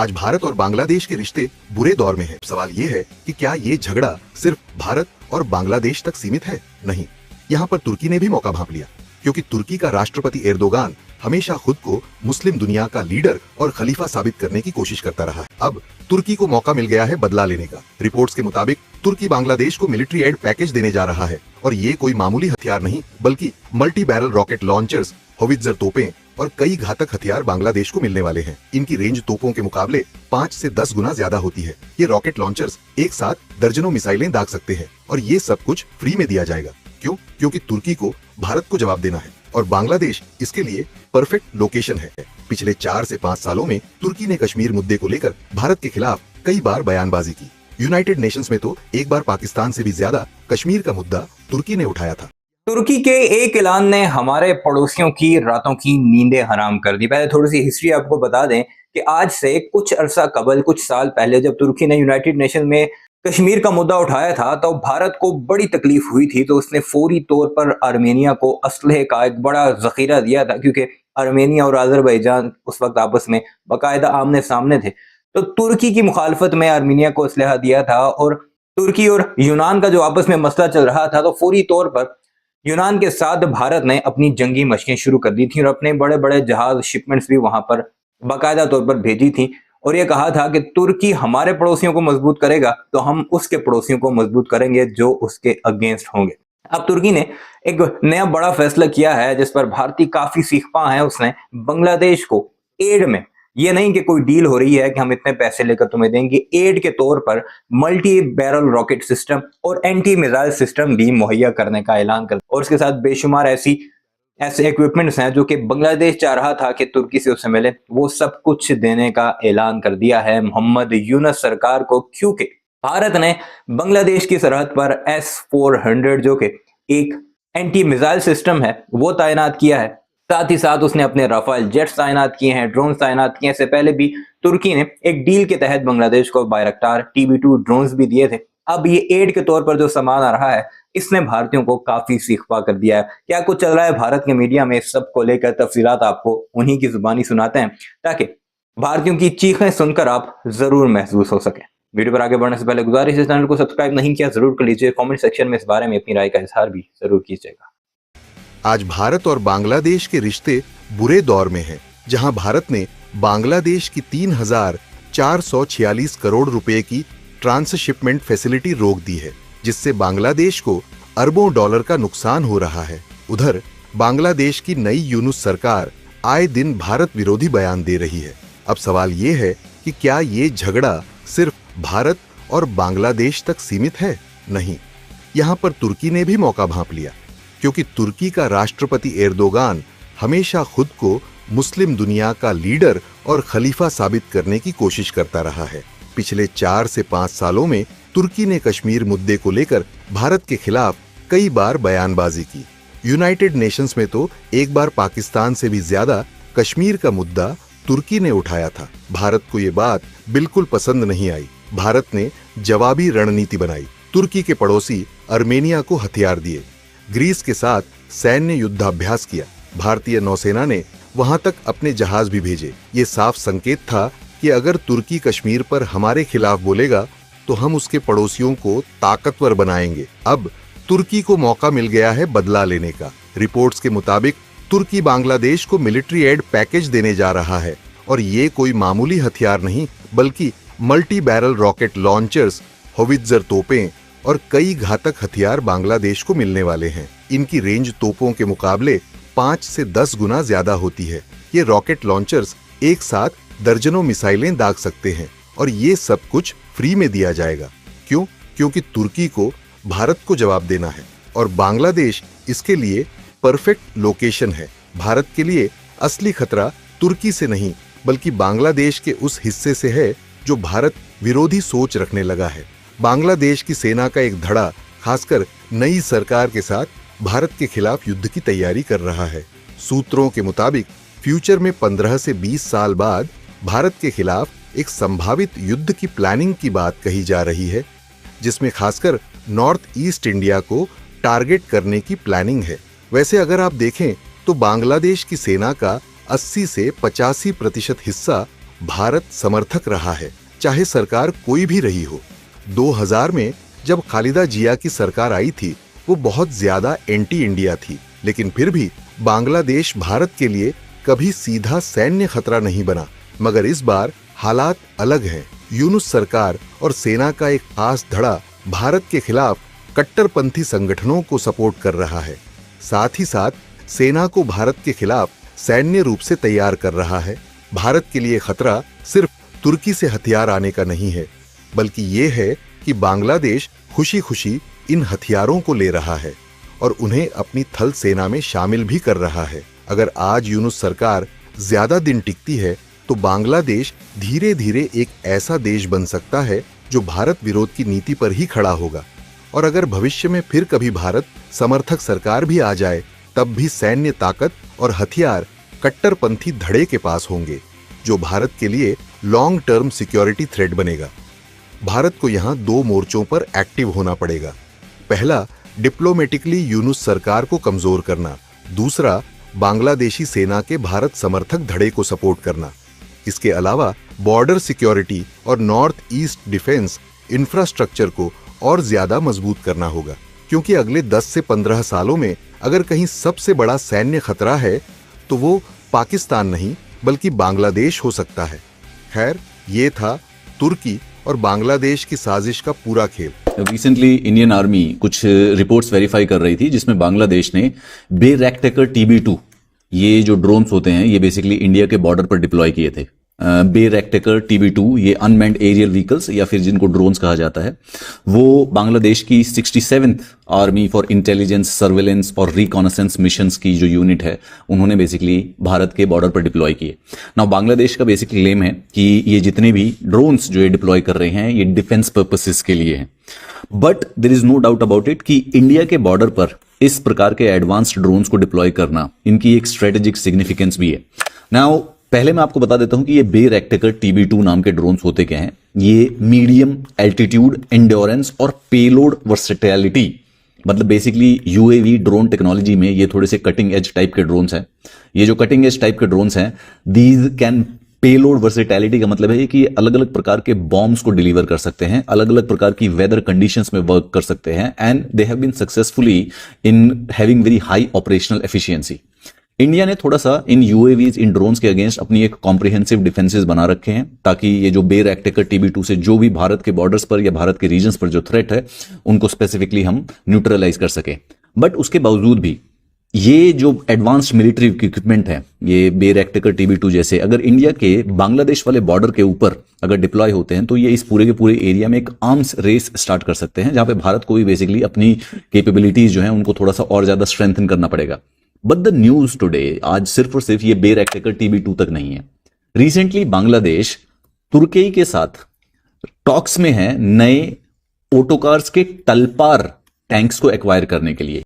आज भारत और बांग्लादेश के रिश्ते बुरे दौर में हैं। सवाल ये है कि क्या ये झगड़ा सिर्फ भारत और बांग्लादेश तक सीमित है? नहीं, यहाँ पर तुर्की ने भी मौका भांप लिया, क्योंकि तुर्की का राष्ट्रपति एर्दोगान हमेशा खुद को मुस्लिम दुनिया का लीडर और खलीफा साबित करने की कोशिश करता रहा है। अब तुर्की को मौका मिल गया है बदला लेने का। रिपोर्ट्स के मुताबिक तुर्की बांग्लादेश को मिलिट्री एड पैकेज देने जा रहा है, और ये कोई मामूली हथियार नहीं बल्कि multi barrel rocket launchers, howitzer तोपें और कई घातक हथियार बांग्लादेश को मिलने वाले हैं। इनकी रेंज तोपों के मुकाबले 5 से 10 गुना ज्यादा होती है। ये रॉकेट लॉन्चर्स एक साथ दर्जनों मिसाइलें दाग सकते हैं, और ये सब कुछ फ्री में दिया जाएगा। क्यों? क्योंकि तुर्की को भारत को जवाब देना है, और बांग्लादेश इसके लिए परफेक्ट लोकेशन है। पिछले 4 से 5 सालों में तुर्की ने कश्मीर मुद्दे को लेकर भारत के खिलाफ कई बार बयानबाजी की। यूनाइटेड नेशंस में तो एक बार पाकिस्तान से भी ज्यादा कश्मीर का मुद्दा तुर्की ने उठाया था। तुर्की के एक ऐलान ने हमारे पड़ोसियों की रातों की नींदें हराम कर दी। पहले थोड़ी सी हिस्ट्री आपको बता दें कि आज से कुछ अरसा कबल, कुछ साल पहले जब तुर्की ने यूनाइटेड नेशन में कश्मीर का मुद्दा उठाया था तो भारत को बड़ी तकलीफ हुई थी। तो उसने फौरी तौर पर आर्मेनिया को असलहे का एक बड़ा जखीरा दिया था, क्योंकि आर्मेनिया और अजरबैजान उस वक्त आपस में बाकायदा आमने सामने थे। तो तुर्की की मुखालफत में आर्मेनिया को असलहा दिया था, और तुर्की और यूनान का जो आपस में मसला चल रहा था तो फौरी तौर पर यूनान के साथ भारत ने अपनी जंगी मशकें शुरू कर दी थी, और अपने बड़े बड़े जहाज शिपमेंट्स भी वहां पर बाकायदा तौर पर भेजी थी, और ये कहा था कि तुर्की हमारे पड़ोसियों को मजबूत करेगा तो हम उसके पड़ोसियों को मजबूत करेंगे जो उसके अगेंस्ट होंगे। अब तुर्की ने एक नया बड़ा फैसला किया है जिस पर भारतीय काफी सीखपा है। उसने बांग्लादेश को एड में, ये नहीं कि कोई डील हो रही है कि हम इतने पैसे लेकर तुम्हें देंगे, एड के तौर पर मल्टी बैरल रॉकेट सिस्टम और एंटी मिसाइल सिस्टम भी मुहैया करने का ऐलान कर, और उसके साथ बेशुमार ऐसे इक्विपमेंट्स हैं जो कि बांग्लादेश चाह रहा था कि तुर्की से उससे मिले, वो सब कुछ देने का ऐलान कर दिया है मोहम्मद यूनस सरकार को, क्योंकि भारत ने बांग्लादेश की सरहद पर S-400 जो कि एक एंटी मिसाइल सिस्टम है वो तैनात किया है। साथ ही साथ उसने अपने राफेल जेट्स तैनात किए हैं, ड्रोन तैनात किए हैं। इससे पहले भी तुर्की ने एक डील के तहत बांग्लादेश को बायरक्टार TB2 ड्रोन्स भी दिए थे। अब ये एड के तौर पर जो सामान आ रहा है इसने भारतीयों को काफी सीखपा कर दिया है। क्या कुछ चल रहा है भारत के मीडिया में, इस सब को लेकर तफसीलात आपको उन्हीं की जुबानी सुनाते हैं, ताकि भारतीयों की चीखें सुनकर आप जरूर महसूस हो सके। वीडियो पर आगे बढ़ने से पहले गुजारिश है, चैनल को सब्सक्राइब नहीं किया जरूर कर लीजिए। कमेंट सेक्शन में इस बारे में अपनी राय का इजहार भी जरूर कीजिएगा। आज भारत और बांग्लादेश के रिश्ते बुरे दौर में हैं, जहां भारत ने बांग्लादेश की 3,446 करोड़ रुपए की ट्रांसशिपमेंट फैसिलिटी रोक दी है, जिससे बांग्लादेश को अरबों डॉलर का नुकसान हो रहा है। उधर बांग्लादेश की नई यूनुस सरकार आए दिन भारत विरोधी बयान दे रही है। अब सवाल ये है कि क्या ये झगड़ा सिर्फ भारत और बांग्लादेश तक सीमित है? नहीं, यहाँ पर तुर्की ने भी मौका भांप लिया, क्योंकि तुर्की का राष्ट्रपति एर्दोगान हमेशा खुद को मुस्लिम दुनिया का लीडर और खलीफा साबित करने की कोशिश करता रहा है। पिछले 4 से 5 सालों में तुर्की ने कश्मीर मुद्दे को लेकर भारत के खिलाफ कई बार बयानबाजी की। यूनाइटेड नेशंस में तो एक बार पाकिस्तान से भी ज्यादा कश्मीर का मुद्दा तुर्की ने उठाया था। भारत को ये बात बिल्कुल पसंद नहीं आई। भारत ने जवाबी रणनीति बनाई। तुर्की के पड़ोसी आर्मेनिया को हथियार दिए, ग्रीस के साथ सैन्य युद्धाभ्यास किया, भारतीय नौसेना ने वहां तक अपने जहाज भी भेजे। ये साफ संकेत था कि अगर तुर्की कश्मीर पर हमारे खिलाफ बोलेगा तो हम उसके पड़ोसियों को ताकतवर बनाएंगे। अब तुर्की को मौका मिल गया है बदला लेने का। रिपोर्ट्स के मुताबिक तुर्की बांग्लादेश को मिलिट्री एड पैकेज देने जा रहा है, और ये कोई मामूली हथियार नहीं बल्कि multi barrel rocket launchers, howitzer तोपें और कई घातक हथियार बांग्लादेश को मिलने वाले हैं। इनकी रेंज तोपों के मुकाबले 5 से 10 गुना ज्यादा होती है। ये रॉकेट लॉन्चर्स एक साथ दर्जनों मिसाइलें दाग सकते हैं, और ये सब कुछ फ्री में दिया जाएगा। क्यों? क्योंकि तुर्की को भारत को जवाब देना है, और बांग्लादेश इसके लिए परफेक्ट लोकेशन है। भारत के लिए असली खतरा तुर्की से नहीं बल्कि बांग्लादेश के उस हिस्से से है जो भारत विरोधी सोच रखने लगा है। बांग्लादेश की सेना का एक धड़ा खासकर नई सरकार के साथ भारत के खिलाफ युद्ध की तैयारी कर रहा है। सूत्रों के मुताबिक फ्यूचर में 15 से 20 साल बाद भारत के खिलाफ एक संभावित युद्ध की प्लानिंग की बात कही जा रही है, जिसमें खासकर नॉर्थ ईस्ट इंडिया को टारगेट करने की प्लानिंग है। वैसे अगर आप देखें तो बांग्लादेश की सेना का 80 से 85% हिस्सा भारत समर्थक रहा है, चाहे सरकार कोई भी रही हो। 2000 में जब खालिदा जिया की सरकार आई थी, वो बहुत ज्यादा एंटी इंडिया थी, लेकिन फिर भी बांग्लादेश भारत के लिए कभी सीधा सैन्य खतरा नहीं बना। मगर इस बार हालात अलग हैं। यूनुस सरकार और सेना का एक खास धड़ा भारत के खिलाफ कट्टरपंथी संगठनों को सपोर्ट कर रहा है। साथ ही साथ सेना को भारत के खिलाफ सैन्य रूप से तैयार कर रहा है। भारत के लिए खतरा सिर्फ तुर्की से हथियार आने का नहीं है, बल्कि ये है कि बांग्लादेश खुशी खुशी इन हथियारों को ले रहा है और उन्हें अपनी थल सेना में शामिल भी कर रहा है। अगर आज यूनुस सरकार ज्यादा दिन टिकती है तो बांग्लादेश धीरे धीरे एक ऐसा देश बन सकता है जो भारत विरोध की नीति पर ही खड़ा होगा। और अगर भविष्य में फिर कभी भारत समर्थक सरकार भी आ जाए, तब भी सैन्य ताकत और हथियार कट्टरपंथी धड़े के पास होंगे, जो भारत के लिए लॉन्ग टर्म सिक्योरिटी थ्रेट बनेगा। भारत को यहाँ 2 मोर्चों पर एक्टिव होना पड़ेगा। पहला, डिप्लोमेटिकली यूनुस सरकार को कमजोर करना। दूसरा, बांग्लादेशी सेना के भारत समर्थक धड़े को सपोर्ट करना। इसके अलावा बॉर्डर सिक्योरिटी और नॉर्थ ईस्ट डिफेंस इंफ्रास्ट्रक्चर को और ज्यादा मजबूत करना होगा, क्योंकि अगले 10 से 15 सालों में अगर कहीं सबसे बड़ा सैन्य खतरा है तो वो पाकिस्तान नहीं बल्कि बांग्लादेश हो सकता है। खैर, ये था तुर्की और बांग्लादेश की साजिश का पूरा खेल। रिसेंटली इंडियन आर्मी कुछ रिपोर्ट्स वेरीफाई कर रही थी, जिसमें बांग्लादेश ने बेरैक्टेकर TB2 ये जो ड्रोन्स होते हैं, ये बेसिकली इंडिया के बॉर्डर पर डिप्लॉय किए थे। बेरैक्टेकर TB2 ये अनमैन्ड एरियल व्हीकल्स या फिर जिनको ड्रोन्स कहा जाता है, वो बांग्लादेश की 67th army for intelligence surveillance और रिकॉनेसेंस मिशंस की जो यूनिट है, उन्होंने बेसिकली भारत के बॉर्डर पर डिप्लॉय किए। नाउ बांग्लादेश का बेसिक क्लेम है कि ये जितने भी ड्रोन्स जो ये डिप्लॉय कर रहे हैं, ये डिफेंस पर्पसेस के लिए हैं। But there is no doubt about it कि इंडिया के बॉर्डर पर इस प्रकार के एडवांस्ड ड्रोन्स को डिप्लॉय करना, इनकी एक स्ट्रेटेजिक सिग्निफिकेंस भी है। नाउ पहले मैं आपको बता देता हूं कि ये बेरैक्टेकर TB2 नाम के ड्रोन्स होते क्या हैं। ये मीडियम एल्टीट्यूड एंड्योरेंस और पेलोड वर्सेटैलिटी, मतलब बेसिकली UAV ड्रोन टेक्नोलॉजी में ये थोड़े से कटिंग एज टाइप के ड्रोन्स हैं। ये जो कटिंग एज टाइप के ड्रोन्स हैं, दीज कैन पेलोड वर्सेटैलिटी का मतलब है कि अलग अलग प्रकार के बॉम्ब्स को डिलीवर कर सकते हैं, अलग अलग प्रकार की वेदर कंडीशंस में वर्क कर सकते हैं, and they have been successfully in having very high operational efficiency. India ने थोड़ा सा इन UAVs, इन ड्रोन्स के अगेंस्ट अपनी एक कॉम्प्रिहेंसिव डिफेंसेस बना रखे हैं, ताकि ये जो बेरैक्टेकर TB2 से जो भी भारत के बॉर्डर्स पर या भारत के रीजन्स पर जो थ्रेट है, उनको स्पेसिफिकली हम न्यूट्रलाइज कर सकें। बट उसके बावजूद भी ये जो एडवांस्ड मिलिट्री इक्विपमेंट है, ये बेरैक्टेकर TB2 जैसे, अगर इंडिया के बांग्लादेश वाले बॉर्डर के ऊपर अगर डिप्लॉय होते हैं, तो ये इस पूरे के पूरे एरिया में एक आर्म्स रेस स्टार्ट कर सकते हैं, जहां पे भारत को भी बेसिकली अपनी कैपेबिलिटीज जो है उनको थोड़ा सा और ज्यादा स्ट्रेंथन करना पड़ेगा। बट द न्यूज टुडे आज सिर्फ और सिर्फ ये बेरैक्टेकर TB2 तक नहीं है। रिसेंटली बांग्लादेश तुर्की के साथ टॉक्स में है नए ऑटोकार्स के टलपार टैंक्स को एक्वायर करने के लिए।